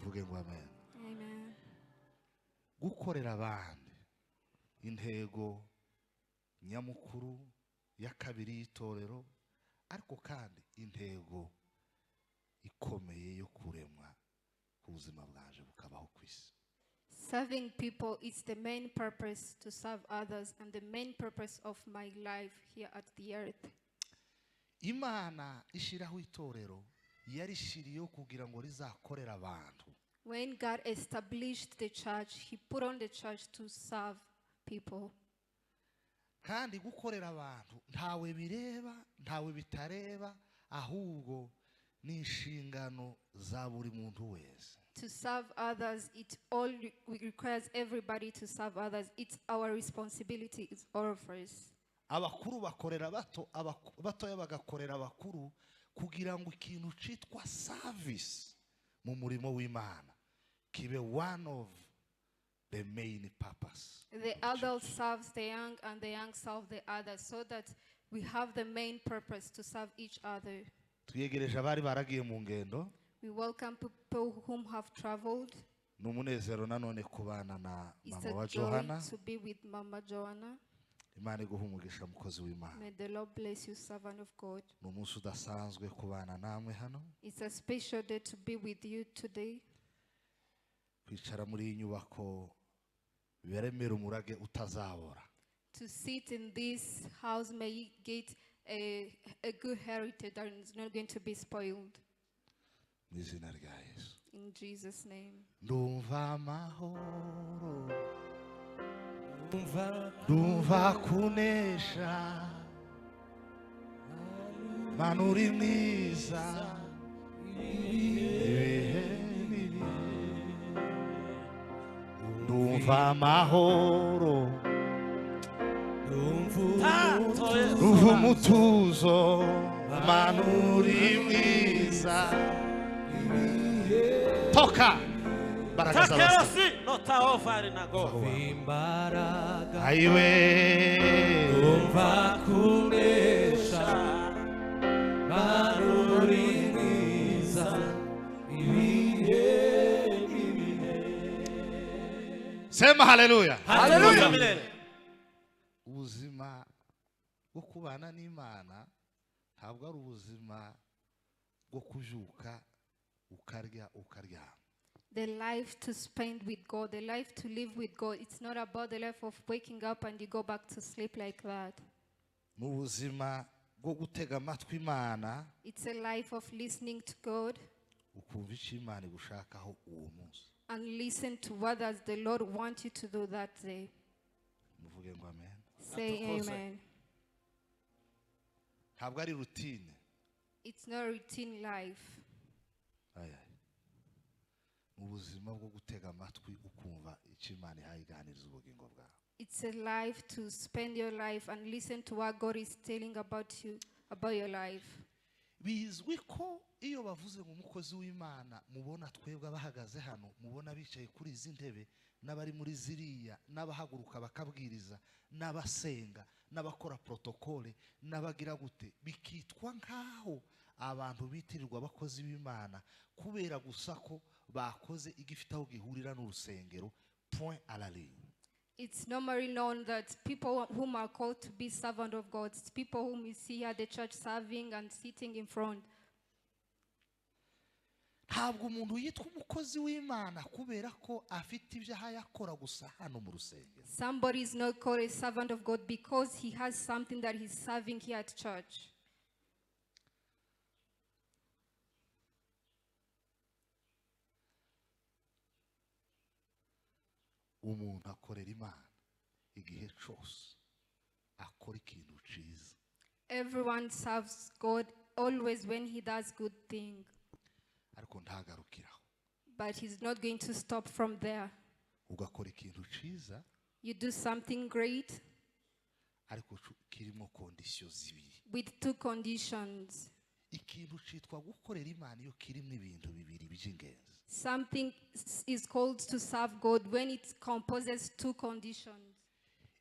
muvuge ngo amen. Amen. Gukorera abandi intego nyamukuru ya kabiri y'itorero, ariko kandi intego ikomeye yo kuremwa ubuzima bwaje bukabaho kwisi. Serving people is the main purpose, to serve others, and the main purpose of my life here at the earth. Imana ishiraho itorero yarishiriyeho kugira ngo rizakorera abantu. When God established the church, he put on the church to serve people. Kandi gukorera abantu ntawe bireba, ntawe bitareba, ahubwo ni inshingano za buri muntu wese. To serve others, it all requires everybody to serve others. It's our responsibility, it's all of us. Abakuru bakorera bato, abatoya bagakorera abakuru, kugira ngo ikintu citwa service mu murimo w'Imana kibe one of the main purpose. The adult serves the young and the young serve the others, so that we have the main purpose to serve each other. Tuyegereje abari baragiye mu ngendo. We welcome people whom have traveled. Numunezero nanone kubana na It's mama wa a joy Johanna. to be with Mama Joanna. Imana iguhe umugisha mukozi w'Imana. May the Lord bless you, servant of God. Numunsi udasanzwe kubana namwe hano. It's a special day to be with you today. Kwicara muri iyi nyubako biremera umurage utazabora. To sit in this house may get a good heritage that is not going to be spoiled. Mu izina rya Yesu. In Jesus' name. Ndumva amahoro, ndumva kunesha, Mana uri mwiza, ibihe n'ibihe. Ndumva amahoro, ndumva umutuzo, Mana uri mwiza. Toka baraka za basi aiwe umva kunesha baruriza ibihe sema haleluya. haleluya. Ubuzima bwo kubana n'Imana ntabwo ari ubuzima bwo kujuka ukarya ukaryama. The life to spend with God, the life to live with God, it's not about the life of waking up and you go back to sleep like that. Mu buzima bwo gutega amatwi Imana, It's a life of listening to God ukumva icyo Imana igushakaho uwo munsi. and listen to what does the Lord want you to do that day. Muvuge ngo amen. Say amen. Ntabwo ari routine. It's not routine life. Mu buzima bwo gutega amatwi ukumva icyo Imana ihayiganiriza ubugingo bwawe. It's a life to spend your life and listen to what God is telling about you, about your life. Bizwi ko iyo bavuze ngo umukozi w'Imana mubona twebwe abahagaze hano, mubona bicaye kuri izi ntebe, n'abari muri ziriya, n'abahaguruka bakabwiriza, n'abasenga, n'abakora protokole, n'abagira gute, bikitwa nkaho abantu bitirirwa abakozi b'Imana kubera gusa ko bakoze igifite aho gihurira n'urusengero. Point à la ligne. It's normally known that people whom are called to be servant of God, it's people whom we see at the church serving and sitting in front. Ntabwo umuntu yitwa umukozi w'Imana kubera ko afite ibyo yakora gusa hano mu rusengero. Somebody is not called a servant of God because he has something that he's serving here at church. Umuntu akorera Imana igihe cyose akora ikintu cyiza. Everyone serves God always when he does good thing. Ariko ntagarukiraho. But he's not going to stop from there. Ugakora ikintu cyiza. You do something great. Ariko kirimo kondisiyo zibiri. With two conditions. Ikintu cyitwa gukorera Imana iyo kirimo ibintu bibiri by'ingenzi. Something is called to serve God when it composes two conditions.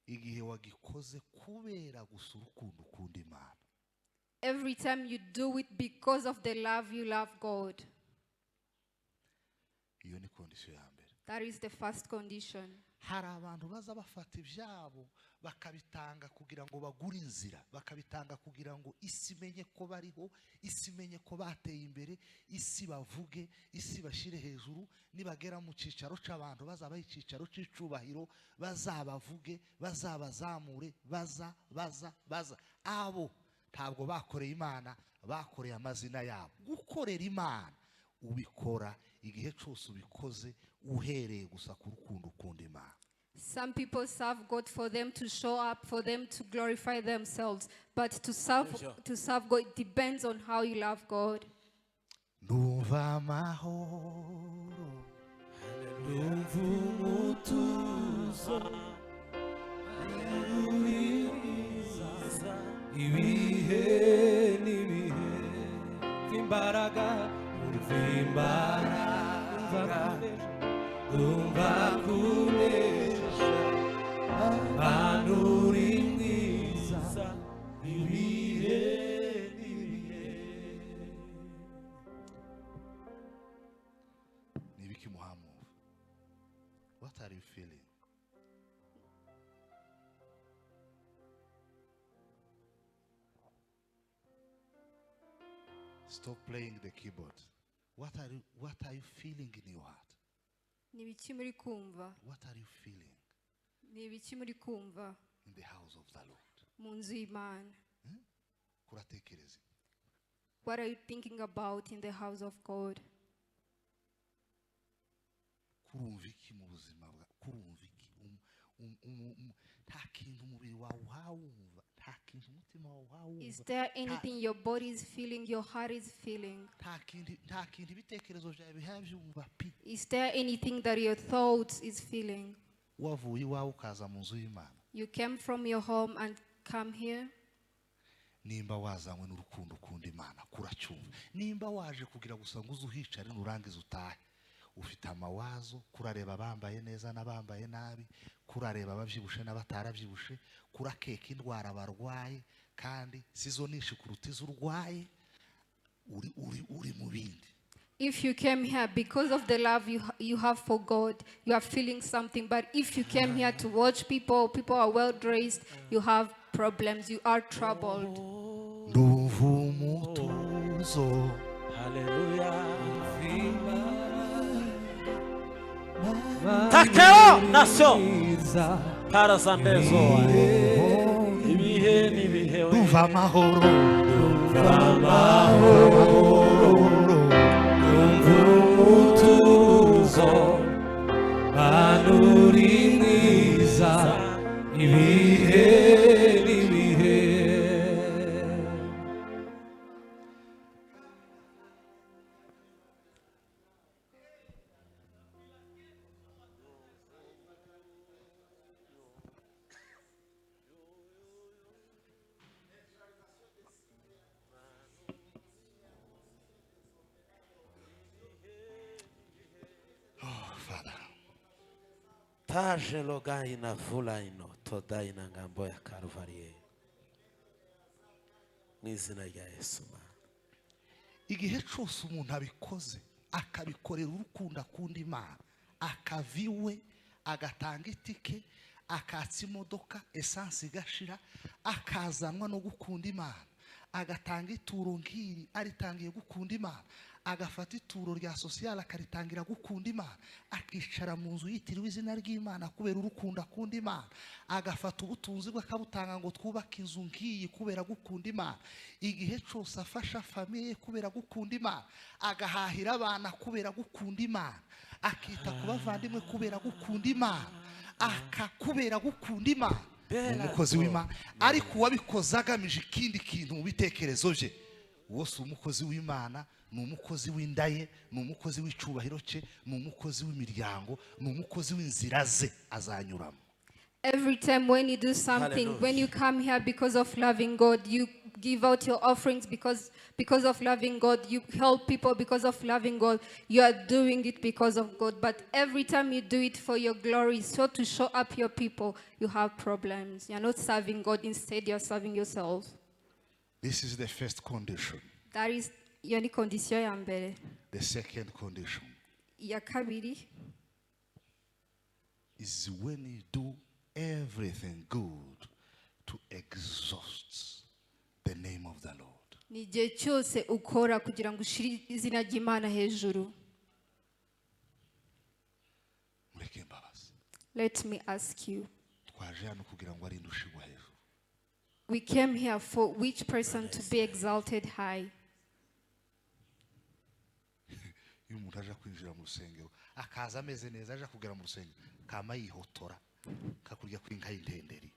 Igihe wagikoze kubera gusa urukundo ukunda Imana. Every time you do it because of the love you love God. iyo ni kondisiyo ya mbere. That is the first condition. Hari abantu baza bafata ibyabo bakabitanga kugira ngo bagure inzira, bakabitanga kugira ngo isi menye ko bariho, isi menye ko bateye imbere, isi bavuge, isi bashire hejuru, nibagera mu cicaro c'abantu bazaba icicaro c'icubahiro, bazabavuge, bazabazamure, baza abo ntabwo bakoreye Imana, bakoreye amazina yabo. Gukorera Imana ubikora igihe cyose ubikoze uhereye gusa ku rukundo ukunda Imana. Some people serve God for them to show up, for them to glorify themselves. But to serve God, it depends on how you love God. Ndumva amahoro, ndumva umutuzo, ibihe n'ibihe, imbaraga, ndumva kunesha, abantu uri mwiza, ibihe n'ibihe. nibiki muhamu? What are you feeling? Stop playing the keyboard. What are you feeling in your heart? Nibiki muri kumva? What are you feeling Nibiki muri kumva? in the house of the Lord? Mu nzu y'Imana. Kuratekereza. What are you thinking about in the house of God? Kurumva iki mu buzima bwa? Kurumva iki? Nta kintu umubiri wawe wumva, nta kintu umutima wawe wumva. Is there anything your body is feeling, your heart is feeling? Nta kintu ibitekerezo byawe bihabyumva pi. Is there anything that your thoughts is feeling? Wavuye iwawe ukaza mu nzu y'Imana. You came from your home and come here. Nimba wazanywe n'urukundo ukunda Imana kuracyumva. Nimba waje kugira gusa ngo uzuhicare nurangiza utahe, ufite amawazo, kurareba bambaye neza n'abambaye nabi, kurareba abavyibushe n'abataravyibushe, kurakeka indwara barwaye, kandi sizo nishi kuruta izurwaye, uri mu bindi. If you came here because of the love you have for God, you are feeling something. But if you came here to watch people are well dressed, you have problems, you are troubled. Ndumva umutuzo, Hallelujah. Takeo nation para zambezo ibihe nibihe ndumva amahoro, ndumva umutuzo, banuri mwiza, ibihe nibihe. Taje logaina fulaino todaina ngambo ya Karuvariye. Mwizina rya Yesu. igihe cyose umuntu abikoze akabikorera urukundo akunda Imana, akaviwe, agatanga itike, akatsa imodoka, esansi igashira, akazanwa no gukunda Imana, agatanga ituro nk'iri aritangiye gukunda Imana, agafata ituro rya social akaritangira gukunda Imana, akicara mu nzu yitiriwe izina ry'Imana kubera urukundo akunda Imana, agafata ubutunzi bwe akabutanga ngo twubake inzu ngiyi kubera gukunda Imana, igihe cyose afasha famiye kubera gukunda Imana, agahahira abana kubera gukunda Imana, akita ku bavandimwe kubera gukunda Imana, akakubera gukunda Imana, umukozi w'Imana. Ariko uwabikoze agamije ikindi kintu mu bitekerezo bye, uwo si umukozi w'Imana, ni umukozi w'indaye, ni umukozi w'icubahiro cye, ni umukozi w'imiryango, ni umukozi w'inzira ze azanyuramo. Every time when you do something, Hallelujah. when you come here because of loving God, you give out your offerings because of loving God, you help people because of loving God, you are doing it because of God. But every time you do it for your glory, so to show up your people, you have problems. You're not serving God, instead you're serving yourself. This is the first condition. That is, iyo ni condition ya mbere. The second condition. iya kabiri is when you do everything good to exhaust the name of the Lord. ni igihe cyose ukora kugira ngo ushire izina ry'Imana hejuru. Mureke imbabazi. Let me ask you, Twaje hano kugira ngo arinde ushigwa hejuru. we came here for which person to be exalted high? Iyo umuntu aje kwinjira mu rusengero akaza ameze neza aje kugera mu rusengero kama yihotora kakurya kwinka y'intenderi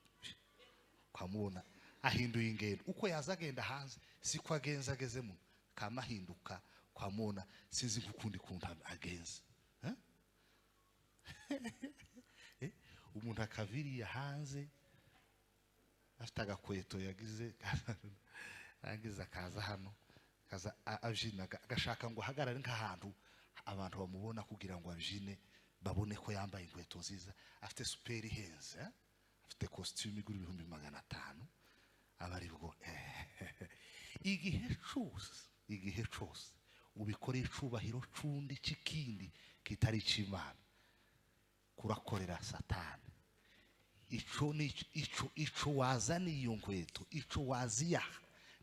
kwamubona ahinduye ingendo uko yaza agenda hanze siko agenza agezemo kama hinduka kwamubona sinzi ngukundi kuntu agenza umuntu akaviriye hanze afite agakweto yagize arangiza akaza hano kaza abyina agashaka ngo ahagarare nk'ahantu abantu bamubona kugira ngo abyine babone ko yambaye inkweto nziza afite superi henze afite costume igura 500 abari bwo igihe cyose ubikoreye icubahiro cundi cikindi kitari c'Imana kurakorera Satani. Ico wazaniye iyo nkweto ico waziya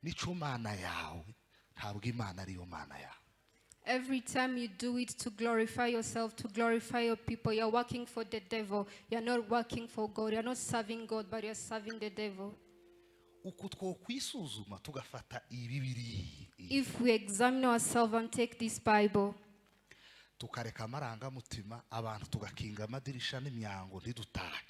nico mana yawe ntabwo Imana ariyo mana yawe. Every time you do it to glorify yourself, to glorify your people, you're working for the devil. You're not working for God. You're not serving God, but you're serving the devil. Uko twokwisuzuma tugafata ibibiri. If we examine ourselves and take this Bible, tukareka amaranga mutima abantu tugakinga amadirisha n'imyango ntidutahe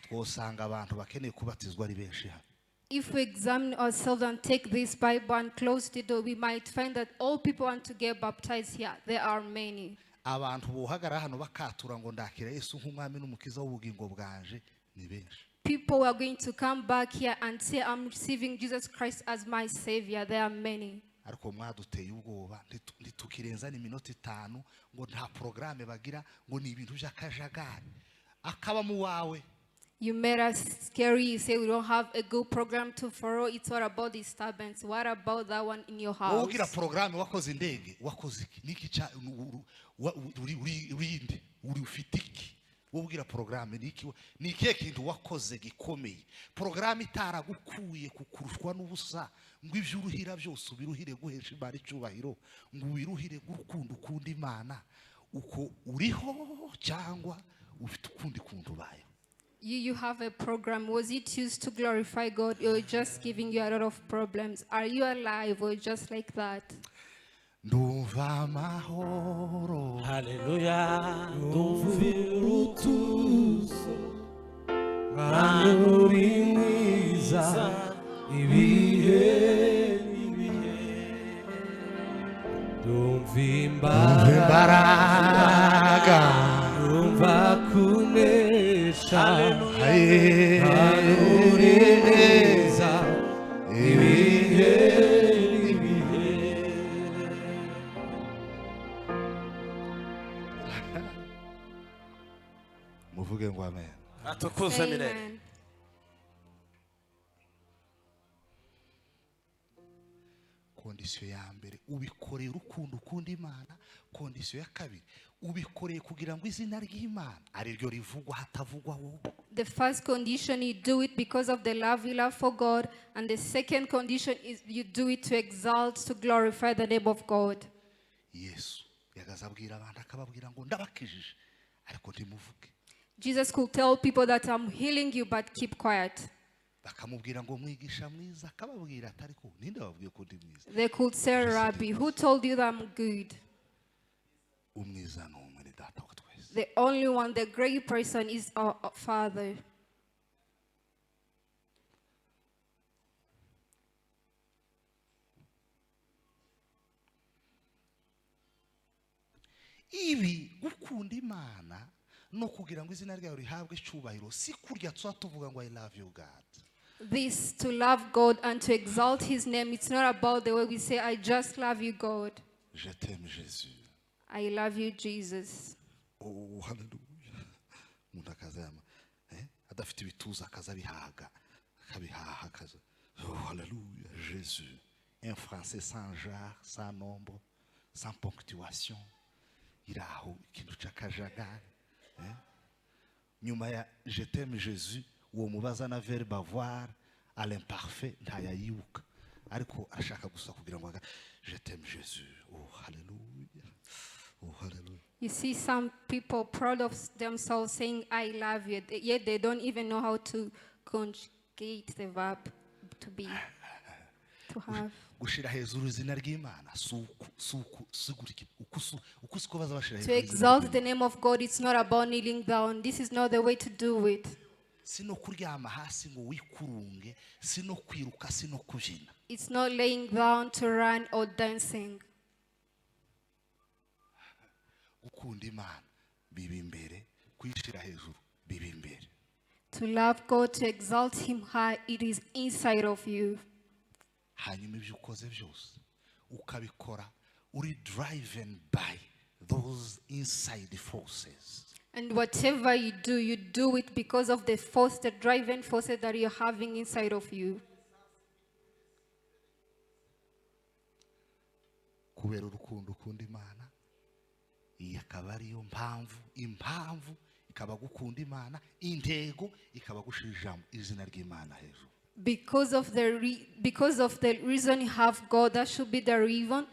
twosanga abantu bakeneye kubatizwa ari benshi hano. if we examine ourselves and take this Bible and close the door, we might find that all people want to get baptized here. There are many. Abantu bohagara hano bakatura ngo ndakira Yesu nk'umwami n'umukiza w'ubugingo bwanje ni benshi. People who are going to come back here and say, I'm receiving Jesus Christ as my Savior. There are many. Ariko mwaduteye ubwoba ntitukirenza n'iminota 5 ngo nta programme bagira ngo ni ibintu by'akajagari akaba mu wawe. You made us scary. You say we don't have a good program to follow. It's all about disturbance. What about that one in your house? Ugira programme wakoze indege wakoze niki cha urinde uri ufitiki ugira programme niki kintu wakoze gikomeye programme itaragukuye kukurushwa n'ubusa ngo ivyuruhira byose ubiruhire guhesha Imana icubahiro ngo wiruhire gurukundo ukunda Imana uko uriho cyangwa ufite ukundi kuntu bayo. You have a program. Was it used to glorify God or just giving you a lot of problems? Are you alive or just like that? Ndumva amahoro. Hallelujah. Ndumvira utuzo uri mwiza ibihe ndumva imbaraga ndumva kunesha uri mwiza ibihe Muvuge ngo amen. atukuze mirere. Amen. Kondisiyo ya mbere ubikoreye urukundo ukunda Imana. Kondisiyo ya kabiri ubikoreye kugira ngo izina ry'Imana ari ryo rivugwa hatavugwa wowe. The first condition, you do it because of the love you love for God. And the second condition is you do it to exalt, to glorify the name of God. Yesu yagaza abwira abantu akababwira ngo ndabakijije ariko ntimuvuge. Jesus could tell people that I'm healing you, but keep quiet. Bakamubwira ngo mwigisha mwiza akababwira atari ko ninde wabwiye ko ndi mwiza. They could say, Rabbi, who told you that I'm good? Umwiza n'umwe ni data wa twese. The only one, the great person is our Father. Ibi gukunda Imana no kugira ngo izina ryawe rihabwe icubahiro si kurya tuvuga ngo I love you God. This, to love God and to exalt His name, it's not about the way we say, I just love you, God. Je t'aime Jésus. I love you, Jesus. Oh hallelujah. Umuntu akazama adafite ibituza akaza bihaga akabihaha akaza. Oh hallelujah Jésus. Un français sans genre, sans nombre, sans ponctuation. iraho ikintu c'akajagari. Nyuma ya je t'aime Jésus, uwo mubaza na verbe avoir à l'imparfait ntayayibuka, ariko ashaka gusa kugira ngo je t'aime Jésus. Oh hallelujah, oh hallelujah. You see some people proud of themselves saying, I love you, yet they don't even know how to conjugate the verb to be, to have. Gushira hejuru izina ry'Imana uko baza bashira To hejuru. exalt the name of God, it's not about kneeling down. This is not the way to do it. Sino kuryama hasi ngo wikurunge, sino kwiruka, sino kubyina. It's not laying down to run or dancing. Gukunda Imana biba imbere, kwishira hejuru biba imbere. To love God, to exalt Him high, it is inside of you. Hanyuma ibyo ukoze byose ukabikora uri driven by those inside forces. And whatever you do it because of the force, the driving forces that you're having inside of you. Kubera urukundo ukunda Imana, iyi akaba ariyo impamvu ikaba gukunda Imana, intego ikaba gushira izina ry'Imana hejuru. Because of the reason you have God, that should be the reason,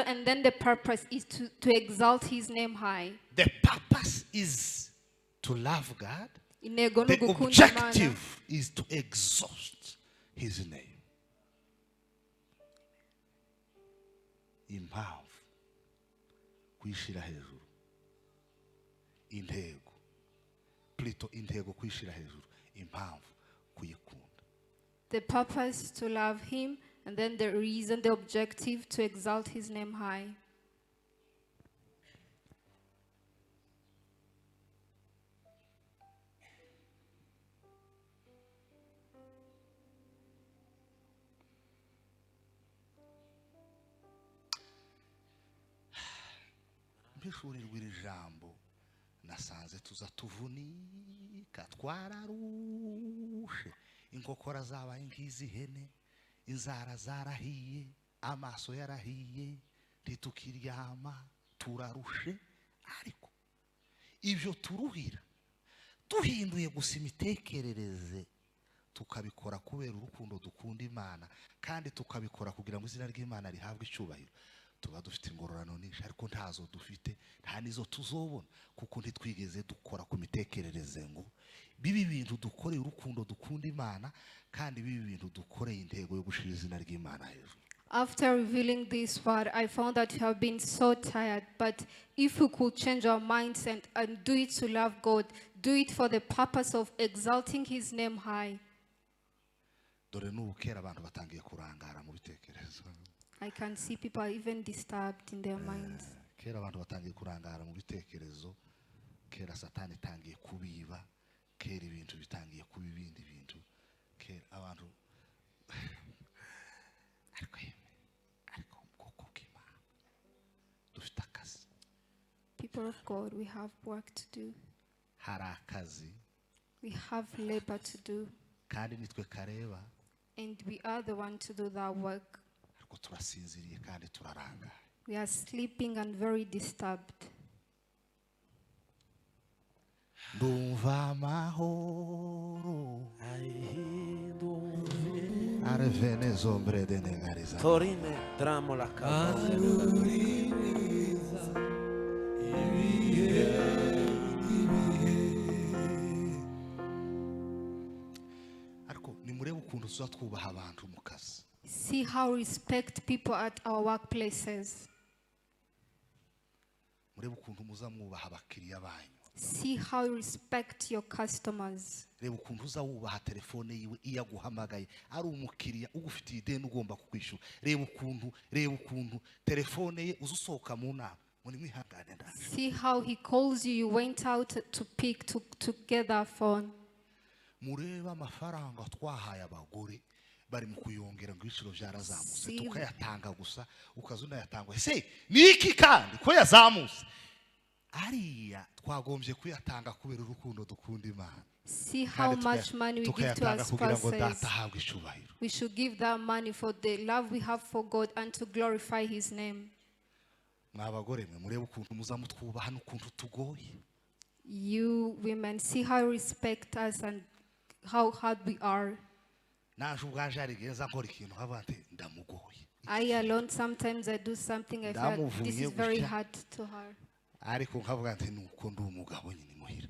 and then the purpose is to exalt His name high. The purpose is to love God. Intego ni The ugukunda Imana. objective is to exalt His name. Impamvu kwishira hejuru, intego kwishira hejuru, impamvu kuyikunda. The purpose to love Him, and then the reason, the objective to exalt His name high. Mpishurirwa iri jambo nasanze tuza tuvunika twararushe, inkokora zabaye nk'izihene, inzara zarahiye, amaso yarahiye, ntitukiryama, turarushe. Ariko ibyo turuhira duhinduye gusa imitekerereze, tukabikora kubera urukundo dukunda Imana, kandi tukabikora kugira ngo izina ry'Imana rihabwe icyubahiro, tuba dufite ingororano nyinshi, ariko ntazo dufite, nta nizo tuzobona, kuko ntitwigeze dukora ku mitekerereze ngo bibi bintu dukoreye urukundo dukunda Imana, kandi bibi bintu dukoreye intego yo gushira izina ry'Imana hejuru. After revealing this word, I found that you have been so tired. But if you could change our mindset and do it to love God, do it for the purpose of exalting His name high. Dore n'ubu kera abantu batangiye kurangara mu bitekerezo. I can see people are even disturbed in their minds. Kera abantu batangiye kurangara mu bitekerezo, kera Satani itangiye kubiba, kera ibintu bitangiye kuba ibindi bintu, kera abantu ariko ubwoko bw'Imana dufite akazi. People of God, we have work to do. Hari akazi, We have labor to do. kandi nitwe kareba, And we are the one to do that work. ariko turasinziriye kandi turarangaye. We are sleeping and very disturbed. Ndumva amahoro arevene zombre de negariza. Torime dramo la casa. Ariko nimurebe ukuntu tuza twubaha abantu mu kazi. See how we respect people at our workplaces. Murebe ukuntu muza mwubaha abakiriya banyu. See how you respect your customers. Reba ukuntu uza wubaha telefone yiwe iyo aguhamagaye ari umukiriya ugufitiye ideni ugomba kukwishyura. Reba ukuntu telefone ye uzusohoka mu nama. Muri mwihangane ndani. See how he calls you. You went out to get that phone. Mureba amafaranga twahaye abagore bari mu kuyongera ngo ibiciro byarazamutse, tukayatanga gusa ukazuna yatangwa. Ese niki kandi ko yazamutse? Ariya twagombye kuyatanga kubera urukundo dukunda Imana. See how much money we give to our spouses. We should give that money for the love we have for God and to glorify His name. mwabagore mwe murebe ukuntu muza mutwubaha n'ukuntu tugoye. You women, see how you respect us and how hard we are. Naje ubwaje hari geza nkora ikintu habante ndamugoye. I alone, sometimes I do something I feel this is very hard to her. Ariko nkavuga nti nuko ndi umugabo nyine muhira.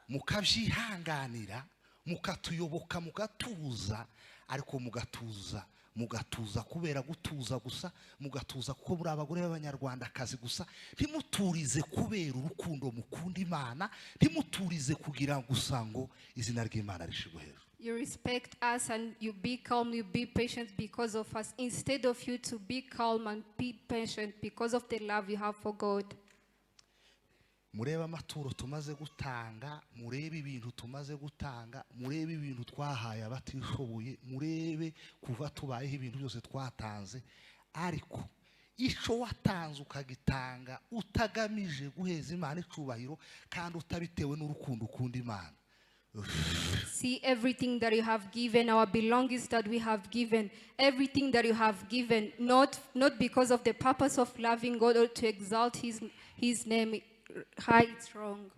Mukavyihanganira, mukatuyoboka, mugatuza, ariko mugatuza kubera gutuza gusa, mugatuza kuko muri abagore b'Abanyarwandakazi gusa, ntimuturize kubera urukundo mukunda Imana, ntimuturize kugira gusa ngo izina ry'Imana rishigwe hejuru. You respect us and you be calm, you be patient because of us, instead of you to be calm and be patient because of the love you have for God. Murebe amaturo tumaze gutanga, murebe ibintu tumaze gutanga, murebe ibintu twahaye abatishoboye, murebe kuva tubayeho ibintu byose twatanze, ariko ico watanze ukagitanga utagamije guheza Imana icubahiro kandi utabitewe n'urukundo ukunda Imana. See everything that you have given, our belongings that we have given, everything that you have given, not because of the purpose of loving God or to exalt His name. Hi, it's wrong.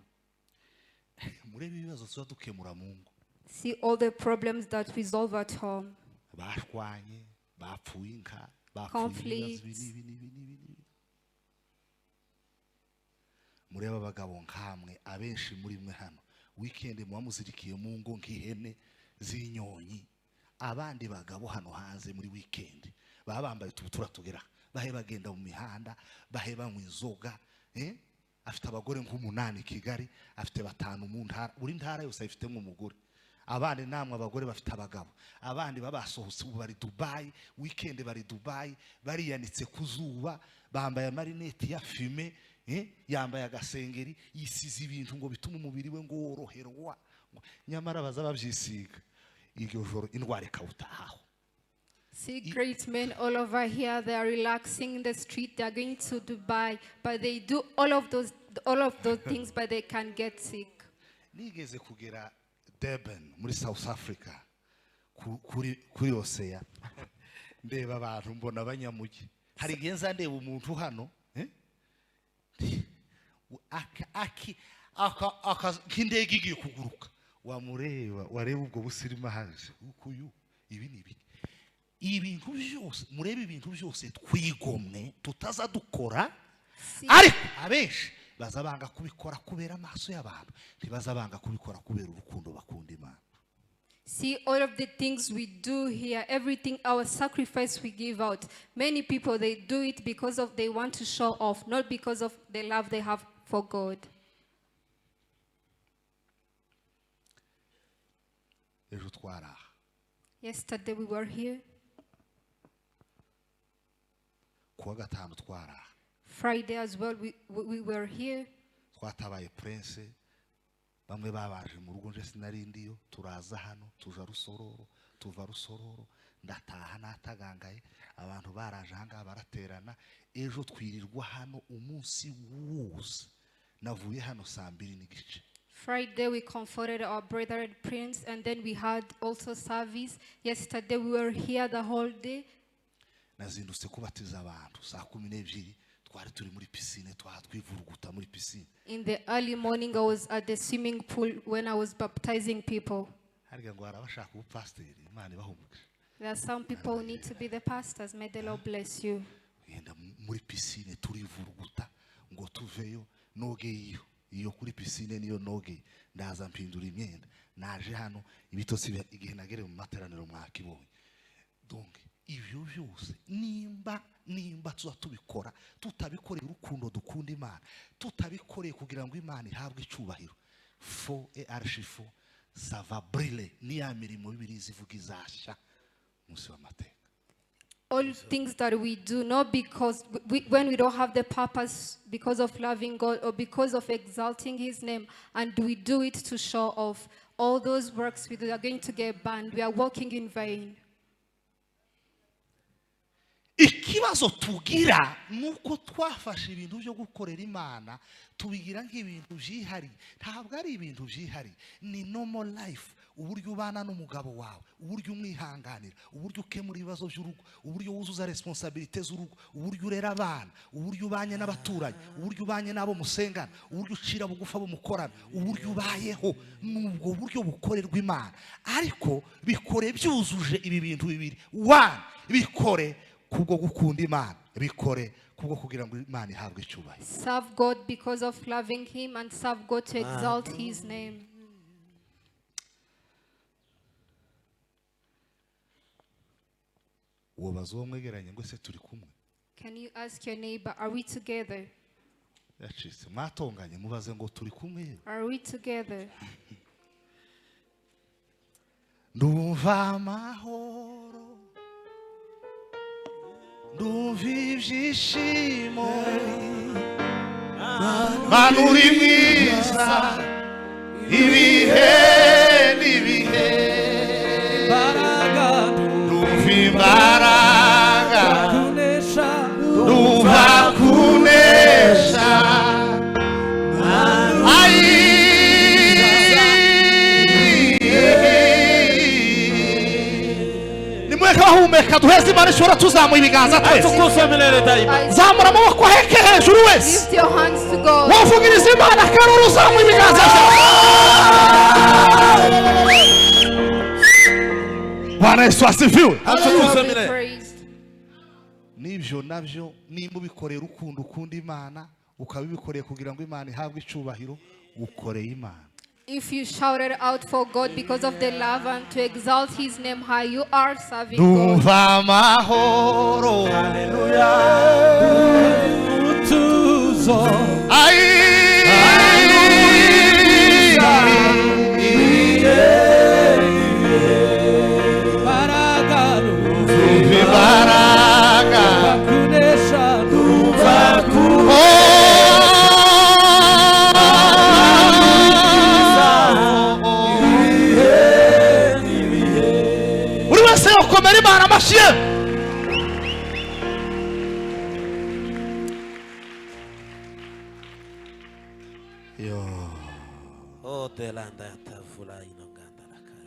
Murebe ibibazo tuza dukemura mu ngo. See all the problems that resolve at home. Bashwanye, bapfuye inka, Conflicts. Murebe abagabo nkamwe abenshi muri mwe hano weekend mwamuzirikiye mu ngo nk'ihene z'inyonyi, abandi bagabo hano hanze muri weekend babambaye tubutura tugera bahe bagenda mu mihanda bahe banywa inzoga, afite abagore nk'umunani Kigali, afite batanu mu ntara, buri ntara yose ifite nk'umugore. Abandi namwe abagore bafite abagabo, abandi babasohotse bari Dubai, weekend bari Dubai, bariyanitse kuzuba, bambaye marineti ya fume, yambaye agasengeri, yisize ibintu ngo bituma umubiri we ngo woroherwa, nyamara baza babyisiga iryo joro indwara ikawutahaho. See great men all over here, they are relaxing in the street, they are going to Dubai, but they do all of those things, but they can get sick. Nigeze kugera Durban muri South Africa kuri Osea, ndeba abantu mbona abanyamugi, hari genza ndeba umuntu hano kindege igiye kuguruka, wamureba wareba ubwo busirima haje ukuyu ibi nibi ibintu byose, murebe ibintu byose twigomwe tutaza dukora, ariko abenshi bazabanga kubikora kubera amaso y'abantu, ntibazabanga kubikora kubera urukundo bakunda Imana. See all of the things we do here, everything, our sacrifice we give out. Many people, they do it because of they want to show off, not because of the love they have for God. Yesterday we were here. Friday as well we were here. Twatabaye Prince, bamwe babaje mu rugo nje sinarindiyo, turaza hano tuja Rusororo, tuva Rusororo ndataha natagangaye, abantu baraje hanga baraterana, ejo twirirwa hano umunsi wose, navuye hano 2:30. Friday we comforted our brother and Prince, and then we had also service. Yesterday we were here the whole day. Nazindutse kubatiza abantu 12:00, twari turi muri piscine twivuruguta muri piscine. In the early morning I was at the swimming pool when I was baptizing people. Harya ngo arabashaka ubupastor, Imana ibahumuke. There are some people who need to be the pastors. May the Lord bless you. Yenda muri piscine turivuruguta ngo tuveyo noge iyo kuri piscine niyo noge, ndaza mpindura imyenda, naje hano ibitotsi igihe nagere mu materaniro mwakibonye. Donc ivyo byose nimba tuzatubikora, tutabikoreye urukundo dukunda Imana, tutabikoreye kugira ngo Imana ihabwe icubahiro, fo et archifo ça va briller, ni ya mirimo bibiri zivuga izashya munsi w'amateka. All things that we do, not because when we don't have the purpose, because of loving God or because of exalting His name, and we do it to show off, all those works we do are going to get banned. We are working in vain. ikibazo tugira nuko twafashe ibintu byo gukorera Imana tubigira nk'ibintu byihariye. Ntabwo ari ibintu byihariye, ni normal life. Uburyo ubana n'umugabo wawe, uburyo umwihanganira, uburyo ukemura ibibazo by'urugo, uburyo wuzuza responsabilité z'urugo, uburyo urera abana, uburyo ubanye n'abaturanyi, uburyo ubanye n'abo musengana, uburyo ucira bugufa abo mukorana, uburyo ubayeho. Nubwo buryo bukorerwa Imana, ariko bikore byuzuje ibi bintu bibiri. One, bikore kubwo gukunda Imana, bikore kubwo kugira ngo Imana ihabwe icyubahiro. Serve God because of loving Him, and serve God to exalt His name. Wobaza uwo mwegeranye ngo ese turi kumwe? Can you ask your neighbor, are we together? Yacitse mwatonganye mubaze ngo turi kumwe. Are we together? Ndumva amahoro, ndumva ibyishimo, Mana uri mwiza ibihe n'ibihe. Ndumva imbaraga, ndumva kunesha. Humeka duheze Imana ishobora tuzamuye ibiganza twese. Zamura amaboko heke hejuru wese. Lift your hands to God. Wavugiriza Imana karuru uzamuye ibiganza. Bwana Yesu asifiwe. Nibyo nabyo nimba ubikorera urukundo ukunda Imana, ukabibikoreye kugira ngo Imana ihabwe icyubahiro, ukoreye Imana. If you shouted out for God because of the love and to exalt His name high, you are serving God. Ndumva amahoro, haleluya, utuzo,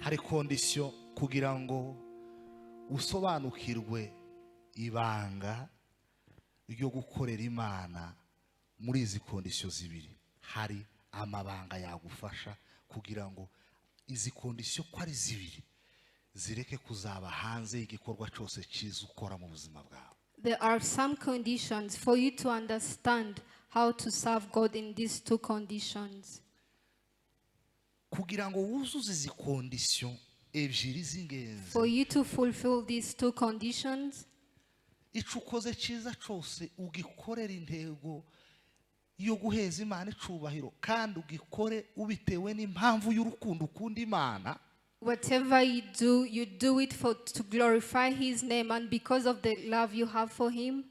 hari kondisiyo kugira ngo usobanukirwe ibanga ryo gukorera Imana. Muri izi kondisiyo zibiri hari amabanga yagufasha kugira ngo izi kondisiyo ko ari zibiri zireke kuzaba hanze y'igikorwa cyose cyiza ukora mu buzima bwawe. There are some conditions for you to understand how to serve God in these two conditions. Kugira ngo wuzuze izi kondisiyo ebyiri z'ingenzi, for you to fulfill these two conditions, icyo ukoze cyiza cyose ugikorera intego yo guheza Imana icubahiro, kandi ugikore ubitewe n'impamvu y'urukundo ukunda Imana. Whatever you do it to glorify His name and because of the love you have for Him.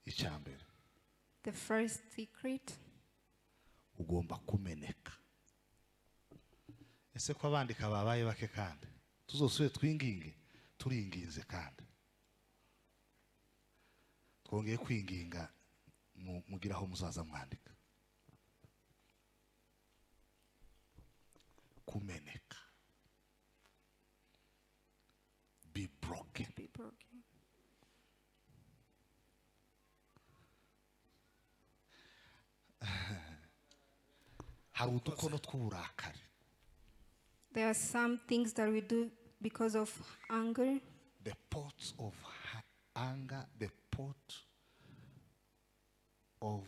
Icyambere, the first secret, ugomba kumeneka. Ese ko abandika babaye bake kandi tuzosubire twinginge, turinginze kandi twongeye kwinginga mugira aho muzaza mwandika. Kumeneka, be broken. Hari udukono tw'uburakari. There are some things that we do because of anger. The pots of anger, the pot of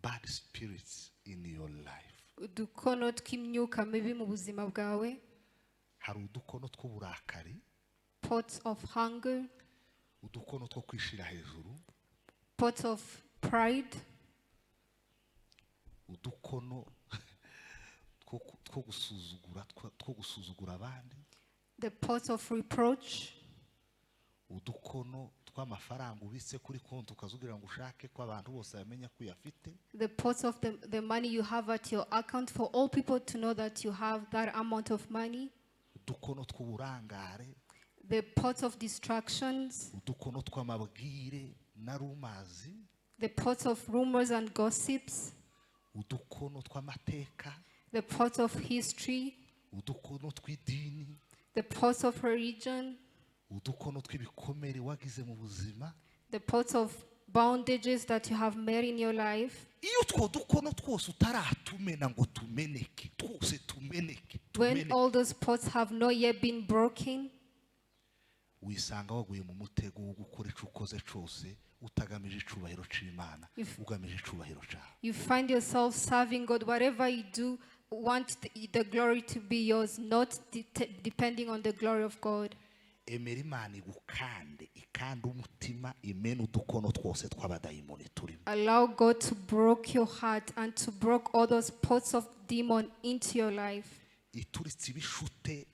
bad spirits in your life. Udukono tw'imyuka mibi mu buzima bwawe. Hari udukono tw'uburakari. Pots of hunger. Udukono two kwishira hejuru. Pots of pride. Udukono two gusuzugura abandi. The pots of reproach. Udukono tw'amafaranga ubitse kuri konti ukazugira ngo ushake ko abantu bose bamenya ko uyafite. The pots of the money you have at your account for all people to know that you have that amount of money. Udukono tw'uburangare. The pots of distractions, udukono tw'amabwire na rumazi, the pots of rumors and gossips, udukono tw'amateka, the pots of history, udukono tw'idini, the pots of religion, udukono tw'ibikomere wagize mu buzima. the pots of bondages that you have made in your life. Iyo two dukono twose utaratumena ngo tumeneke, twose tumeneke, When all those pots have not yet been broken, wisanga waguye mu mutego wo gukora ico ukoze cose utagamije icubahiro c'Imana, ugamije icubahiro cawe. you find yourself serving God. Whatever you do, want the glory to be yours, not depending on the glory of God. Emera Imana igukande, ikande umutima, imena udukono twose tw'abadayimoni turimo. Allow God to break your heart and to break all those pots of demon into your life. Ituritse ibishute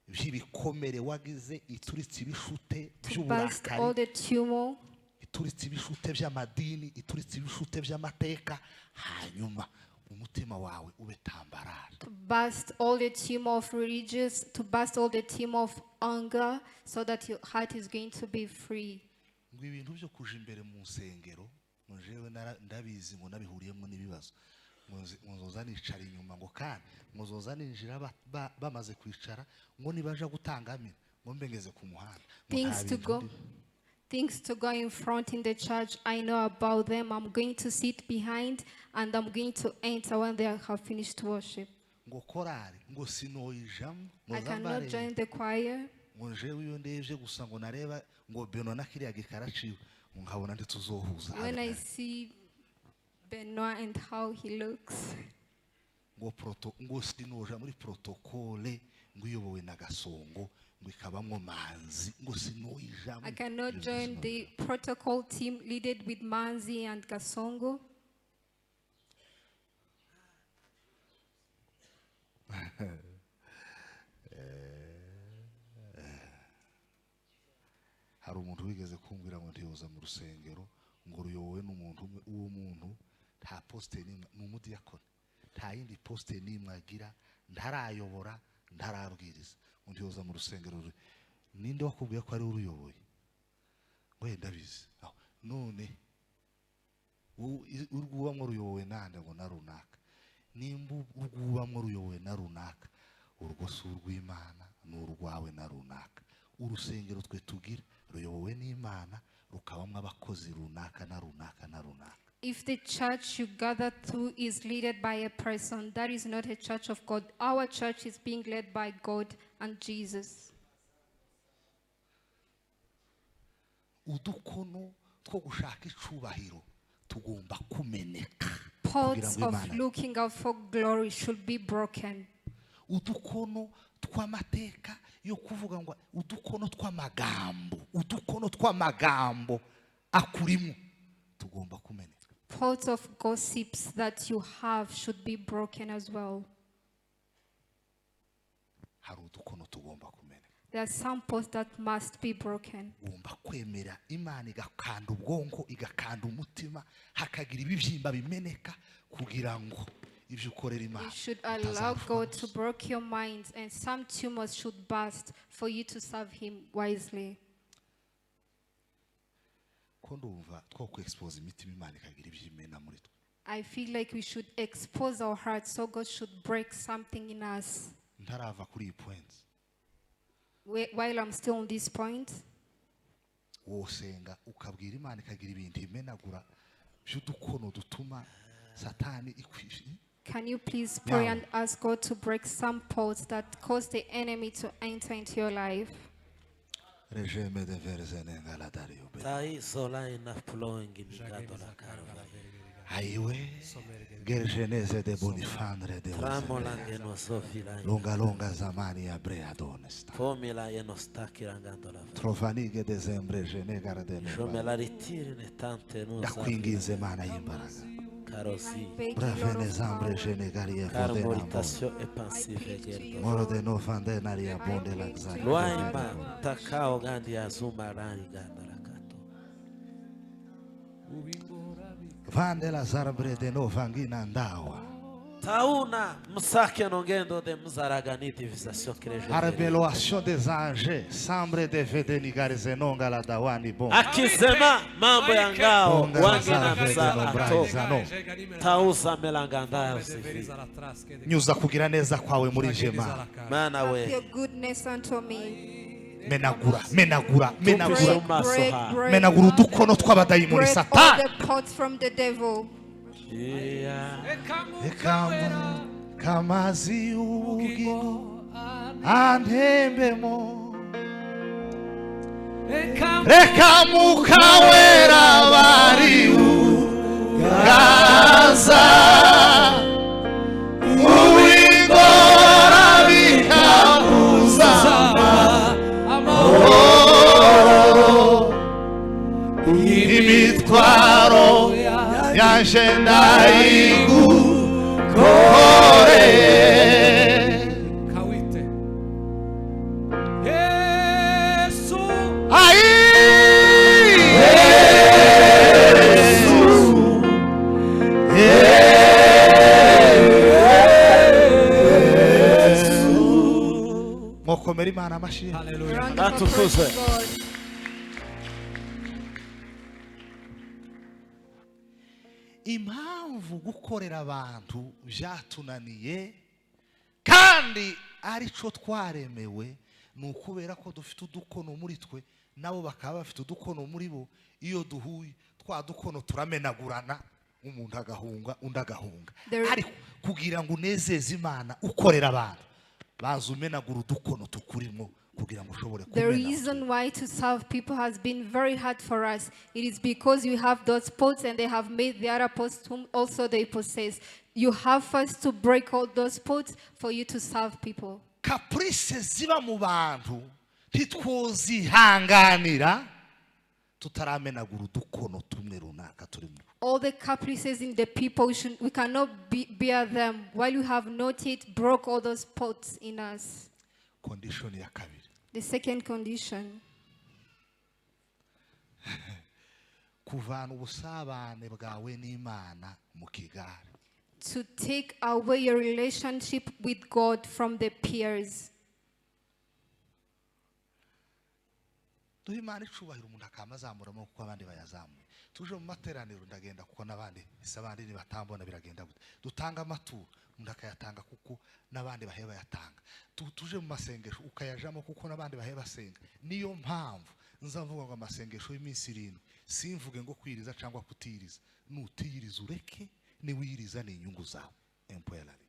by'ibikomere wagize, ituritse ibishute To burst all by'uburakari, the tumor, ituritse ibishute by'amadini, ituritse ibishute by'amateka, hanyuma umutima wawe ube tambarara. to burst all the tumor of religious, to burst all the tumor of anger, so that your heart is going to be free. Ngo ibintu byo kuja imbere mu nsengero, ngo jewe ndabizi ngo nabihuriyemo n'ibibazo. Muzoza nicara inyuma ngo kandi muzoza ninjira bamaze kwicara ngo nibaja gutanga amina ngo mbengeze ku muhanda. Things to go in front in the church, I know about them. I'm going to sit behind and I'm going to enter when they have finished worship. Ngo korari ngo sinoyijamo I cannot join the choir. ngo jewe iyo ndevye gusa ngo nareba ngo Beno na kiriya gikaraciwe ngo nkabona ndi tuzohuza. When I see Benoit and how he looks, ngo sinoja muri protokole ngo iyobowe na Gasongo ngo ikabamwo Manzi ngo sinoyijamo. I cannot join the protocol team led with Manzi and Gasongo. Hari umuntu wigeze kumbwira ngo ntiyoza mu rusengero ngo ruyobowe n'umuntu umwe, uwo muntu nta poste n'imwe, n'umudiyakoni, nta yindi poste n'imwe agira, ntarayobora, ntarabwiriza, ngo ntiyoza mu rusengero. Ninde wakubwiye ko ari uruyoboye? Ngo ndabizi. None urwubamwo ruyobowe nande? Ngo na runaka. Nimba urwubamwo ruyobowe na runaka, urwo si urw'Imana, ni urwawe na runaka. Urusengero twe tugira ruyobowe n'Imana, rukabamwo abakozi runaka na runaka na runaka. If the church you gather through is led by a person, that is not a church of God. Our church is being led by God and Jesus. Udukono two gushaka icubahiro tugomba kumeneka. Pots of looking out for glory should be broken. Udukono tw'amateka yo kuvuga ngo udukono tw'amagambo akurimo tugomba kumeneka. Pots of gossips that you have should be broken as well. Hari udukono tugomba kumeneka. There are some pots that must be broken. Ugomba kwemera Imana igakanda ubwonko, igakanda umutima, hakagira ibibyimba bimeneka kugira ngo ibyo ukorera Imana. You should allow God to break your mind, and some tumors should burst for you to serve Him wisely. Ko ndumva two ku-expose imitima Imana ikagira ibyimena muri twe. I feel like we should expose our hearts so God should break something in us. Ntarava kuri iyi point. While I'm still on this point, wosenga ukabwira Imana ikagira ibintu imenagura by'udukono dutuma Satani ikwishi. can you please pray and ask God to break some pots that cause the enemy to enter into your life? Regime de verzene galadario. Tai sola ina flowing in gato la carva. Aiwe gergenese de bonifandre de Tramola che non so fila. longa zamani abrea donesta. Fomila e non sta chirangando la. Trofanige de zembre gene gardene. Io me la ritiri ne tante non Da sa. kwinginze Mana y'imbaraga. Caro sì. Bravene zambre gene garie Caro podena. moritasio e pensive gerdo. Moro de no fandenaria bonde laxari. Luaima takao gandi azuma rani ganda la kato. Vande la zarbre de no vangina ndawa. Tauna musake nongendo de muzaraganiti visasyo kreje. A révélation des anges semble devait nigare zenonga la dawani bon. Akisema mambo ya ngao wangena mzarato. Tausa melanganda usifi. Nyuza kugira neza kwawe muri jema. Mana we. Your goodness unto me. Menagura udukono tw'abadayimoni Break all Satani. the pots from the devil. Kamazi y'ubugingo antembemo, reka mukawera bari ugaza uwingora bikabuza amahoro, imitwaro yaje ndayigukore. Yesu Mokomera Imana amashyi. Round of applause to God. Impamvu gukorera abantu byatunaniye kandi arico twaremewe ni ukubera ko dufite udukono muri twe nabo bakaba bafite udukono muri bo. Iyo duhuye twa dukono turamenagurana, umuntu agahunga undi agahunga. Ariko kugira ngo unezeze Imana ukorera abantu baza umenagura udukono tukurimo kugira ngo ushobore The kumena. reason why to serve people has been very hard for us. It is because you have those pots and they have made the other pots whom also they possess. You have first to break all those pots for you to serve people. Caprice ziba mu bantu ntitwozihanganira tutaramenagura udukono tumwe runaka turimo. All the caprices in the people, we cannot bear them while you have not yet broke all those pots in us. Condition ya kabiri. The second condition, kuvana ubusabane bwawe n'Imana mu kigare. to take away your relationship with God from the peers. Duhe Imana icubahiro umuntu akamazamuramo kuko abandi bayazamuye. Tuje mu materaniro ndagenda kuko nabandi isabandi nibatambona biragenda gute. Dutanga amaturo umuntu akayatanga kuko nabandi bahe bayatanga. Tuje mu masengesho ukayajamo kuko nabandi bahe basenga. Niyo mpamvu nzavuga ngo amasengesho y'iminsi 7 simvuge ngo kwiriza cyangwa kutiriza. Nutiriza ureke ni wiriza ni inyungu zawe. Empwelari.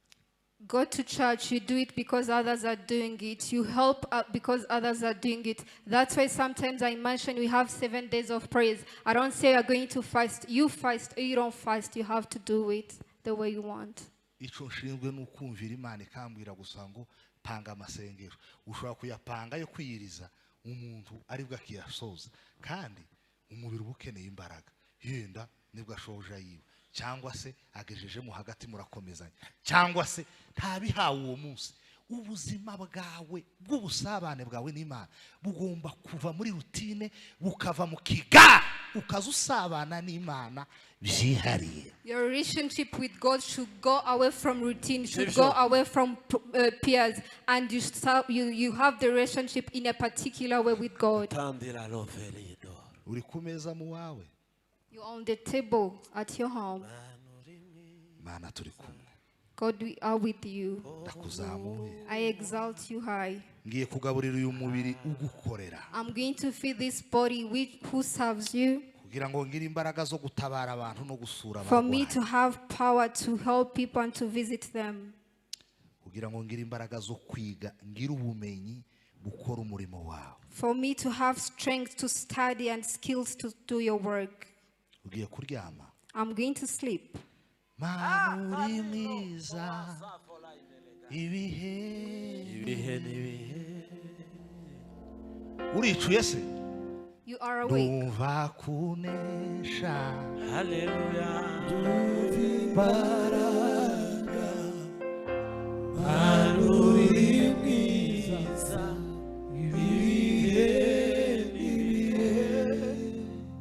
Go to church, you do it because others are doing it. You help because others are doing it. That's why sometimes I mention we have 7 days of praise. I don't say you're going to fast. You fast or you don't fast. You have to do it the way you want. Ico nshinzwe n'ukumvira Imana ikambwira gusa ngo panga amasengesho. Ushobora kuyapanga yo kwiyiriza umuntu aribwo akiyasoza kandi umubiri ubukeneye imbaraga. Yenda nibwo ashoje yiwe cyangwa se agejeje mu hagati murakomezanya cyangwa se ntabihawe uwo munsi. Ubuzima bwawe bw'ubusabane bwawe n'Imana bugomba kuva muri rutine bukava mu kiga ukaza usabana n'Imana byihariye. Your relationship with God should go away from routine, should go away from peers, and you have the relationship in a particular way with God. Tandira lovelido. Uri kumeza mu wawe. You're on the table at your home. Mana turi kumwe. God, we are with you. Ndakuzamuye. I exalt you high. Ngiye kugaburira uyu mubiri ugukorera. I'm going to feed this body who serves you. Kugira ngo ngire imbaraga zo gutabara abantu no gusura abantu. For me to have power to help people and to visit them. Kugira ngo ngire imbaraga zo kwiga ngire ubumenyi bukora umurimo wawe. For me to have strength to study and skills to do your work. Ugiye kuryama. I'm going to sleep. Mana uri mwiza ibihe uricuye se. You are awake. Ndumva kunesha. Hallelujah.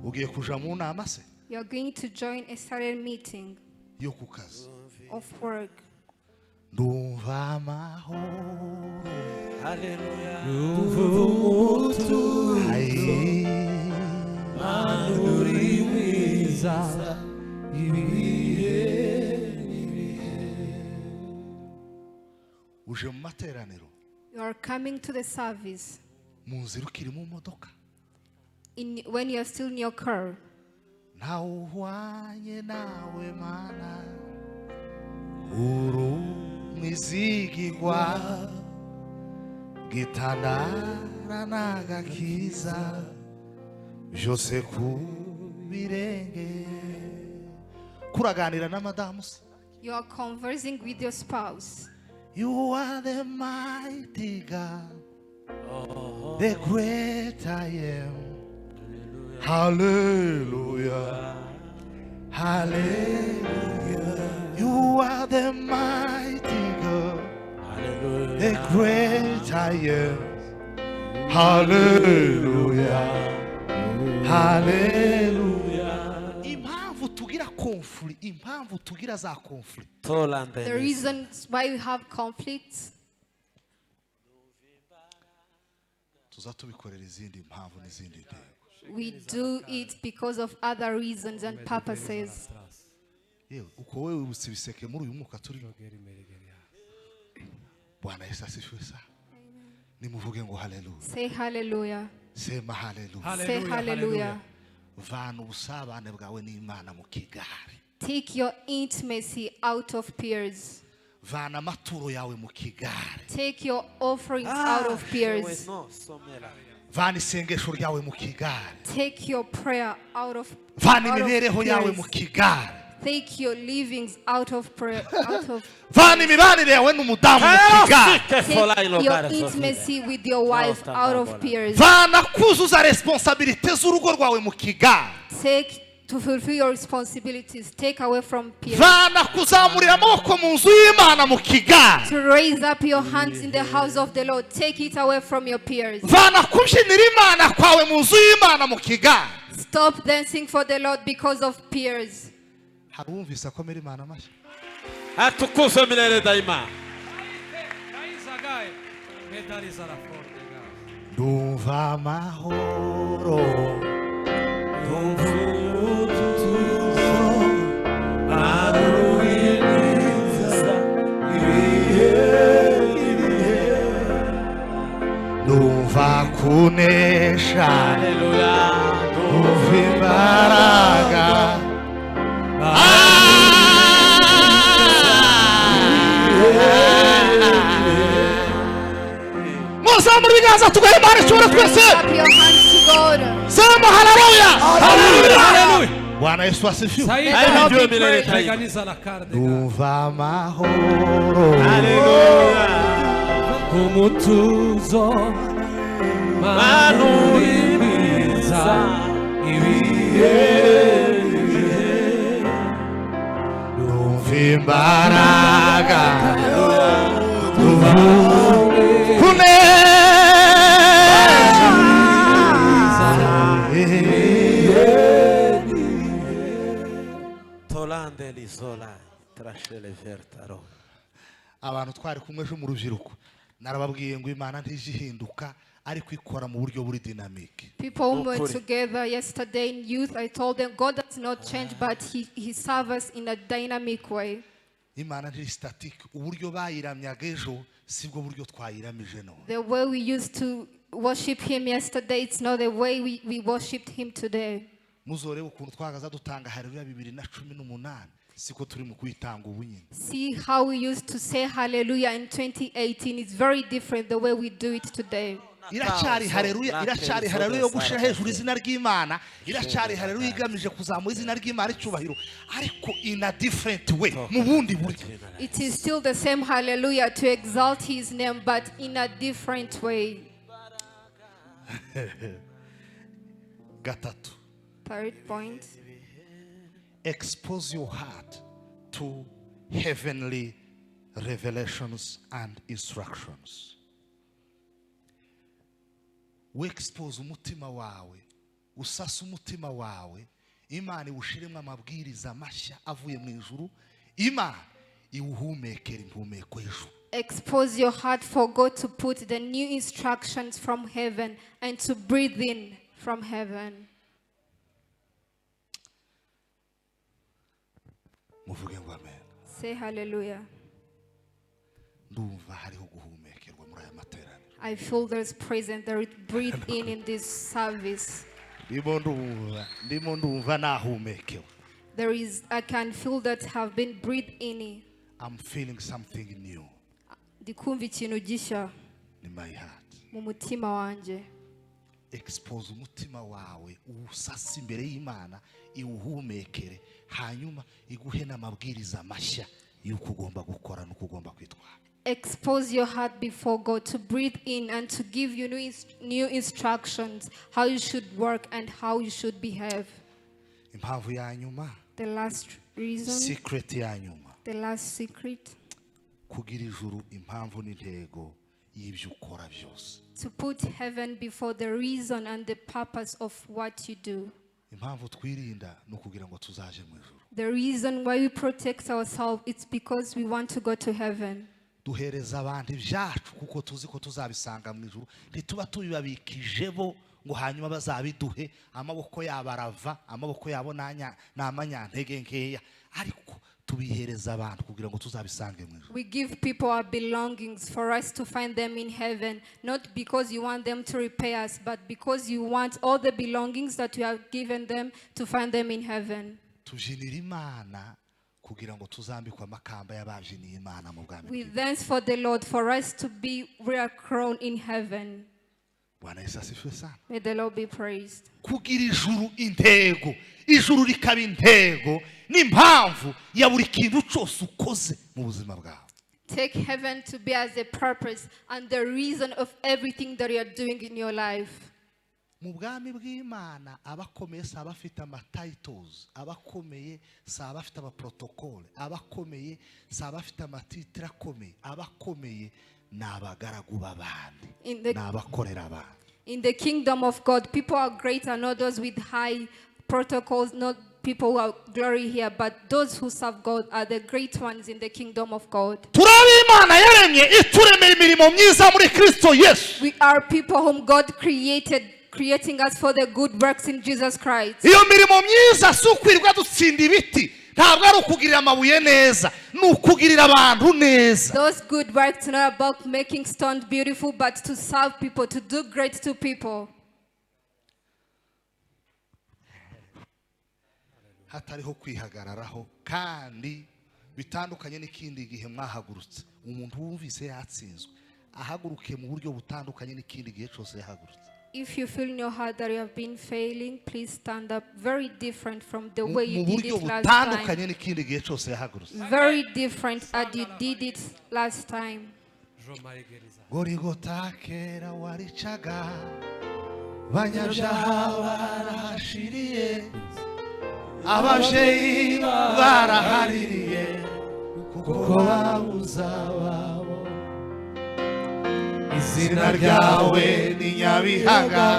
Ugiye kuja mu nama se You're going to join a certain meeting yo ku kazi. of work. ndumva amahoro. Hallelujah. Aye. Manuri mwiza ibihe. Uje mu materaniro You are coming to the service mu nzira ukiri mu modoka, when you are still in your car. ntawe uhwanye nawe mana, uru mwizigirwa, gitandara n'agakiza, byose ku birenge. Kuraganira na madamu se. You are conversing with your spouse. You are the mighty God, the great I am. Hallelujah. Hallelujah. You are the mighty God, the great I am. Hallelujah. Hallelujah. Impamvu tugira conflict, impamvu tugira za conflict. The reasons why we have conflicts, Tuzatubikorera izindi impamvu n'izindi ntego. we do it because of other reasons and purposes. Yewe uko wewe wibutse ibiseke muri uyu mwuka turimo. Bwana Yesu asifiwe sana. Nimuvuge ngo haleluya. Say hallelujah. Sema haleluya. Say hallelujah. Vana ubusabane bwawe n'Imana mu kigare. Take your intimacy out of peers. Vana amaturo yawe mu kigare. Take your offerings out of peers. Vana isengesho ryawe mu kigare. Take your prayer out of Vana imibereho yawe mu peers. kigare. Take your livings out of prayer, out of Vana imibanire yawe n'umudamu mu kigare. take your intimacy with your wife out of peers. Vana kuzuza responsabilité z'urugo rwawe mu kigare. Take to fulfill your responsibilities. Take away from peers. Vana kuzamurira amaboko mu nzu y'Imana mu kigare. To raise up your hands in the house of the Lord. Take it away from your peers. Vana kubyinira Imana kwawe mu nzu y'Imana mu kigare. Stop dancing for the Lord because of peers. Harumvise akomera Imana amashyi. Atukuzwe milele daima. Ndumva amahoro, ndumva umutuzo, manuri mwiza ibihe. Ndumva kunesha, ndumva imbaraga. Muzamura ibiganza tugahe Imana icyubahiro twese. Raise up your hands to God. Sema haleluya. Haleluya. Bwana Yesu asifiwe. Ahimidiwe milele daima. Ndumva amahoro, Haleluya. Umutuzo manuri mwiza ibihe. ndumva imbaraga, ndumva Tolande lizola trashele vertaro. abantu twari kumwe ejo mu rubyiruko narababwiye ngo Imana ntije ihinduka ariko ikora mu buryo buri dynamic. People who were together yesterday in youth, I told them God does not change, but He serves us in a dynamic way. Imana ntiri static, uburyo bayiramyaga ejo sibwo buryo twayiramije none. The way we used to worship Him yesterday, it's not the way we worshipped Him today. Muzorebe ukuntu twagaza dutanga haleluya 2018 siko turi mu kwitanga ubu nyine. See how we used to say hallelujah in 2018. It's very different the way we do it today. Iracyari haleluya, iracyari haleluya yo gushira hejuru izina ry'Imana, iracyari haleluya igamije kuzamura izina ry'Imana icyubahiro, ariko in a different way, mu bundi buryo. It is still the same hallelujah to exalt His name, but in a different way. Gatatu. Third point. Expose your heart to heavenly revelations and instructions. We expose umutima wawe, usasa umutima wawe, Imana iwushiremo amabwiriza mashya avuye mu ijuru. Imana iwuhumekera impumeko y'ijuru. Expose your heart for God to put the new instructions from heaven and to breathe in from heaven. Muvuge ngo amen. Say hallelujah. Ndumva hariho guhumekerwa muri aya materaniro. I feel there's presence, there is breathe in this service. Ndimo ndumva nahumekewe. I can feel that have been breathed in. I'm feeling something new Ndikumva ikintu gisha in my heart. mu mutima wanje. Expose umutima wawe usasa imbere y'Imana iwuhumekere hanyuma iguhe n'amabwiriza mashya y'uko ugomba gukora n'uko ugomba kwitwara. Expose your heart before God to breathe in and to give you new instructions how you should work and how you should behave. Impamvu ya nyuma, The last reason, secret ya nyuma, the last secret, kugira ijuru impamvu n'intego y'ibyo ukora byose. to put heaven before the reason and the purpose of what you do. Impamvu twirinda no kugira ngo tuzaje mu ijuru. The reason why we protect ourselves, it's because we want to go to heaven. Duhereza abantu ibyacu kuko tuzi ko tuzabisanga mu ijuru, ntituba tubibabikije bo ngo hanyuma bazabiduhe, amaboko yabo arava, amaboko yabo n'amanyantege nkeya, ariko tubihereza abantu kugira ngo tuzabisange mu ijuru. We give people our belongings for us to find them in heaven, not because you want them to repay us, but because you want all the belongings that you have given them to find them in heaven. Tujinira Imana kugira ngo tuzambikwe amakamba y'abajiniye Imana mu bwami. We dance for the Lord for us to be crowned in heaven. Bwana Yesu asifiwe sana. May the Lord be praised. Kugira ijuru intego, ijuru rikaba intego n'impamvu ya buri kintu cyose ukoze mu buzima bwawe. Take heaven to be as a purpose and the reason of everything that you are doing in your life. Mu bwami bw'Imana abakomeye si abafite amatitles, abakomeye si abafite amaprotokole, abakomeye si abafite amatitire akomeye, abakomeye ni abagaragu b'abandi, ni abakorera abandi. In the kingdom of God, people are great and not those with high protocols, not people who are glory here, but those who serve God are the great ones in the kingdom of God. Turabe Imana yaremye ituremeye imirimo myiza muri Kristo Yesu. We are people whom God creating us for the good works in Jesus Christ. Iyo mirimo myiza si ukwirwa dutsinda ibiti, ntabwo ari ukugirira amabuye neza, ni ukugirira abantu neza. Those good works are not about making stones beautiful, but to serve people, to do great to people. Hatariho kwihagararaho kandi bitandukanye n'ikindi gihe mwahagurutse. Umuntu wumvise yatsinzwe ahaguruke mu buryo butandukanye n'ikindi gihe cyose yahagurutse. If you feel in your heart that you have been failing, please stand up. Very different from the way you did it last time. Very different as you did it last time. Gorigota kera waricaga banyabyaha barahashiriye ababyeyi barahaririye kuko babuza babo. Izina ryawe ni Nyabihaga,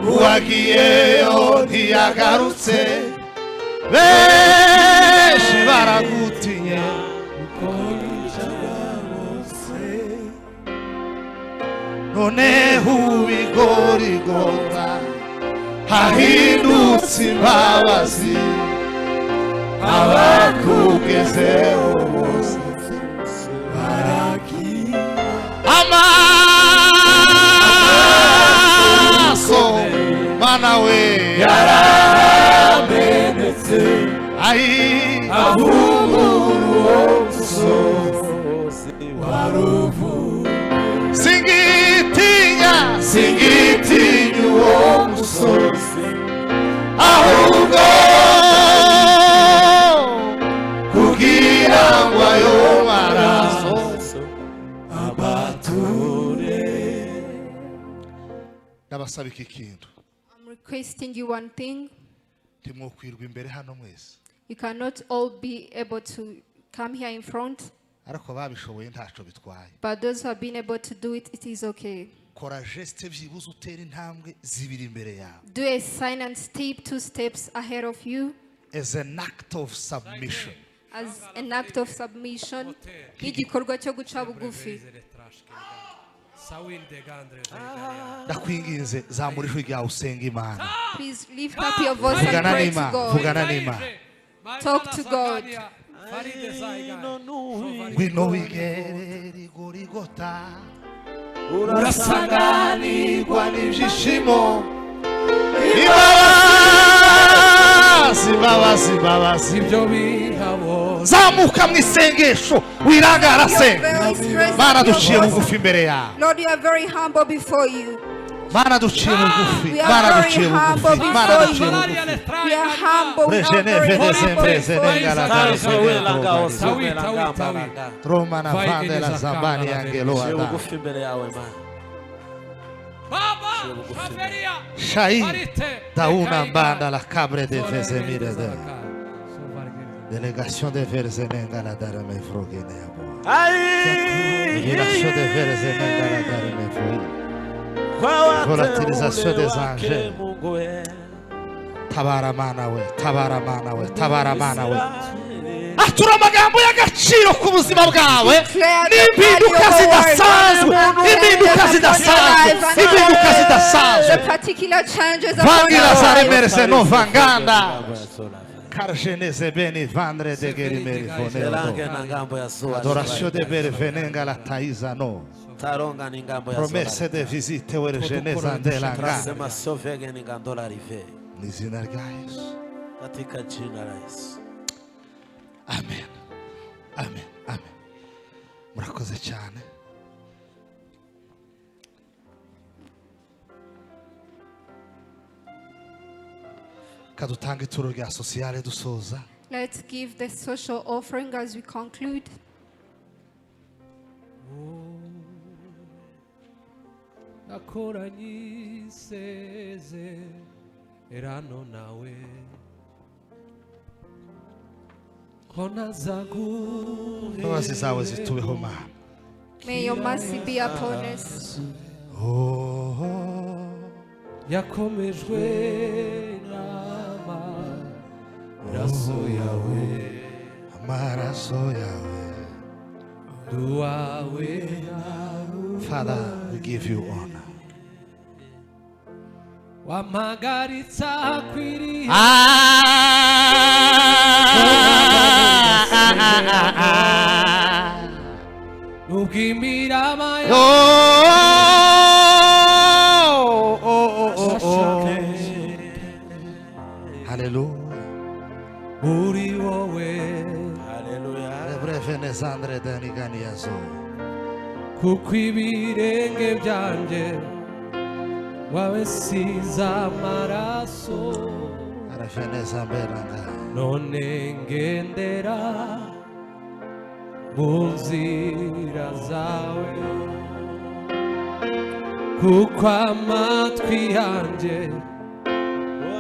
uwagiyeyo ntiyagarutse, benshi baragutinye uko bicaga bose. Noneho ubigorigota hahindutse imbabazi, abakugezeho bose amaso mana we yaramenetse ahumura umusozi waruvu. Singitinya uwo musozi, ahubwo kugira ngo ayo maraso ndabasaba iki kintu. I'm requesting you one thing. Timwokwirwa imbere hano mwese. You cannot all be able to come here in front. Ariko babishoboye ntaco bitwaye. But those who have been able to do it, it is okay. Kora geste byibuze utera intambwe zibiri imbere yawe. Do a sign and step 2 steps ahead of you. As an act of submission. as an act of submission, nk'igikorwa cyo guca bugufi. ndakwinginze zamura ijwi ryawe usenga Imana. Please lift up your voice and Vugana pray to n'Imana, God. vugana n'Imana. Talk to God. Ngwino wigere rigorigota urasanganirwa n'ibyishimo. Imbabazi ibyo bihabo zamuka mu isengesho wirangara senga. Mana duciye bugufi imbere yawe. Lord, we are very humble before you. Mana duciye bugufi. We are Mana very duciye humble bugufi. Mana before duciye you. bugufi. We are humble. We are Regene very vede sempre humble se before venga la you. Roma na fande la zambani angelo ada. Shai da una banda la cabre de Vesemire de délégation de Verzenenga la dare me frogene abo. Délégation de Verzenenga la dare me frogene. Volatilisation des anges. Tabara mana we, tabara mana we, tabara mana we. Atura amagambo y'agaciro ku buzima bwawe. N'impinduka zidasanzwe. Impinduka zidasanzwe. Impinduka zidasanzwe. The particular changes of Vangira our sare life. merse no vanganda. Cargenese beni vandre de gerimeri fonero. Adoration de bervenenga la taisa no. Promesse de visite wergenese andelanga. Nizina guys. Katika jina la Yesu. Amen. Amen. Amen. Murakoze cyane. Kadutanga ituro rya sociale dusoza. Let's give the social offering as we conclude. nakoranye isezerano nawe ko ntazaguhera Imbabazi zawe zitubeho Mana. May your mercy be upon us. yakomejwe n'amaraso yawe Amaraso yawe. duwawe Father, we give you honor. wampagaritsa kwiriye nubw'imirama Hallelujah. uri wowe Revenesandre daniganiazo. kuko ibirenge byanjye wabisize amaraso Revenesamberanga. none ngendera mu nzira zawe kuko amatwi yanjye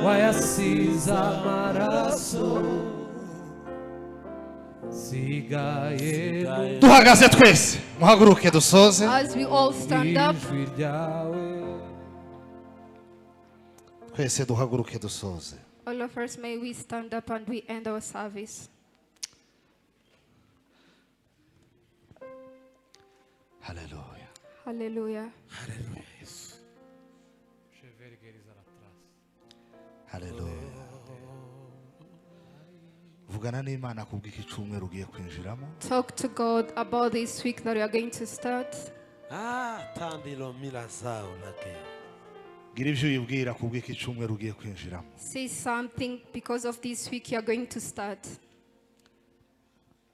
wayasize amaraso sigaye Duhagaze twese. Muhaguruke dusoze. As we all stand up, ijwi ryawe Twese duhaguruke dusoze. all of us may we stand up and we end our service. Hallelujah. Hallelujah. Hallelujah. Vugana n'Imana kubw'iki cyumweru ugiye kwinjiramo. Talk to God about this week that we are going to start. tandilo mila zao lake Gira ibyo uyibwira kubw'iki cyumweru ugiye kwinjiramo. Say something because of this week you are going to start.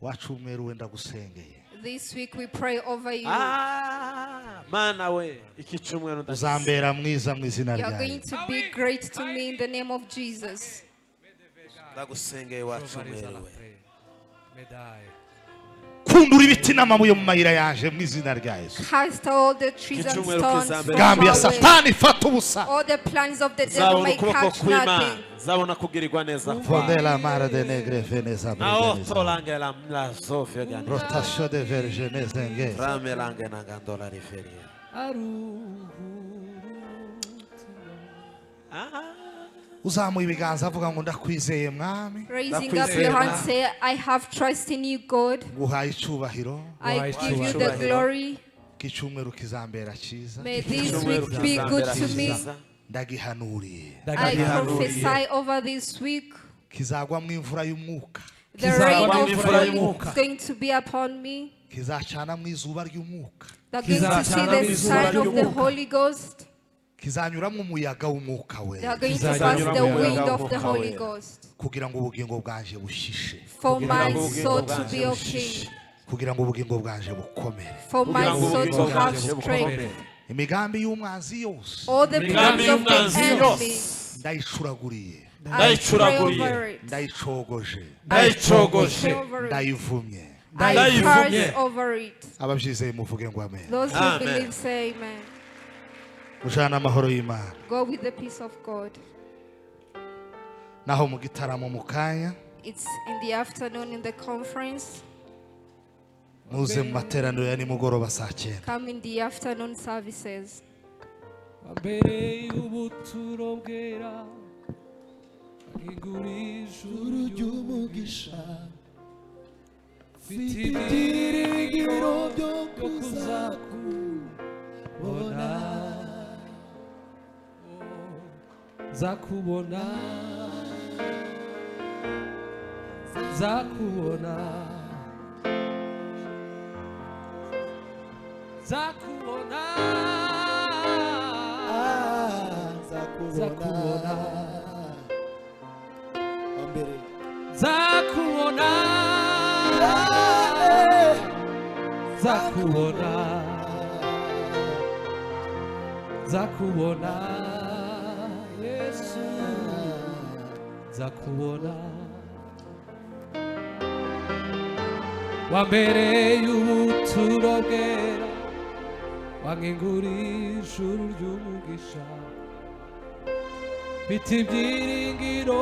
Wacumweru wenda gusengeye. This week we pray over you. mana we iki cyumweru Uzambera mwiza mu izina You are ryawe. going to be great to me in the name of Jesus. ndagusengeye wacumweru we medaye Kundura ibiti n'amabuye mu mayira yaje mu izina rya Yesu. Cast all the trees and Icyumweru stones kizambere. from Gambi ya our way. Satani fata ubusa. All the plans of the devil zabona may ukuboko catch kw'Imana nothing. zabona kugirirwa neza Fondela mara de negre veneza nao brigadiza. tolangela mla zofia gani Rotation de vergene zenge. ramelange na gandola riferie uzamuye ibiganza avuga ngo ndakwizeye mwami, Raising up your hand, say, I have trust in you, God. nguhaye icyubahiro, I give you the glory. k'icyumweru kizambera cyiza, May this week be good to me. ndagihanuriye, I prophesy over this week. kizagwamo imvura y'umwuka, The rain of God is going to be upon me. kizacana mu izuba ry'umwuka, They're going to see the sign of the Holy Ghost. kizanyuramo umuyaga w'umwuka we, They are going to pass the wind of the Holy Ghost. kugira ngo ubugingo bwanje bushishe, For my soul to be okay. kugira ngo ubugingo bwanje bukomere. For my soul to have strength. Imigambi y'umwanzi yose All the plans of the enemy, ndayicuraguriye, I pray over it. ndayicogoje, I pray over it. ndayivumye. I curse over it. Ababyizeye muvuge ngo amen. Those who believe say amen. Ujana amahoro y'Imana. Go with the peace of God. Naho mu gitaramo mu kanya It's in the afternoon in the conference. muze mu materaniro ya nimugoroba saa 9. Come in the afternoon services. Mbere y'ubuturo bwera agigurisha ry'umugisha mfite ibyiringiro byo kuzakubona, zakubona zakubona zakubona zakubona mbere zakubona zakubona zakubona Yesu zakubona wambereye ubuturo bwera wanginguriye ijuru ry'umugisha mfite ibyiringiro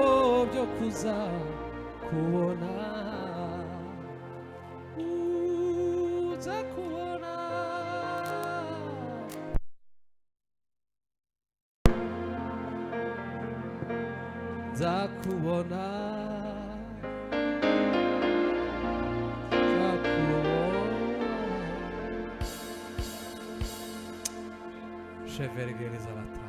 byo kuza kubona uza kubona zakubona zakubona chevergueres à la